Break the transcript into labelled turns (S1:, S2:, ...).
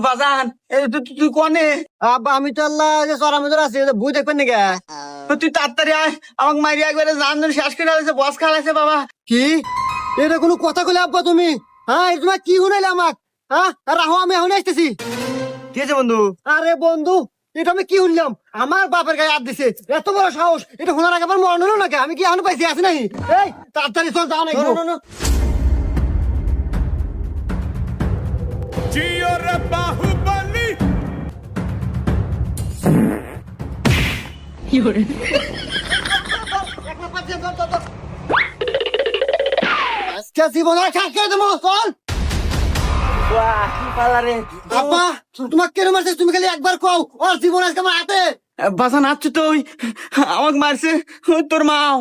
S1: বাজান তুই কনে?
S2: আব্বা আমি তো আল্লাহ যে চড়া মজুর আছি বই দেখবেন নাকি?
S1: তুই তাড়াতাড়ি আয়, আমাকে মারি একবারে জান শেষ করে আলাইছে, বস খালাইছে বাবা।
S2: কি এটা কোনো কথা কইলে আব্বা তুমি? হ্যাঁ এই তোমার কি শুনাইলে আমাক? হ্যাঁ রাহো আমি এখন আসতেছি।
S1: ঠিক আছে বন্ধু।
S2: আরে বন্ধু এটা আমি কি শুনলাম? আমার বাপের গায়ে হাত দিছে, এত বড় সাহস! এটা শোনার আগে আমার মনে হলো নাকি? আমি কি এখন পাইছি আছি নাই? এই তাড়াতাড়ি চল, যাও নাই।
S3: বাহুবলী
S2: আজকে জীবন আর খাস করে দেবো, চল।
S1: বাহ কি পালা রে।
S2: আব্বা তোমাকে কেন মারছে? তুমি খালি একবার কও, ওর জীবন আজকে আমার হাতে।
S1: বাজান আচ্ছু তো ওই আমাকে মারছে তোর মাও।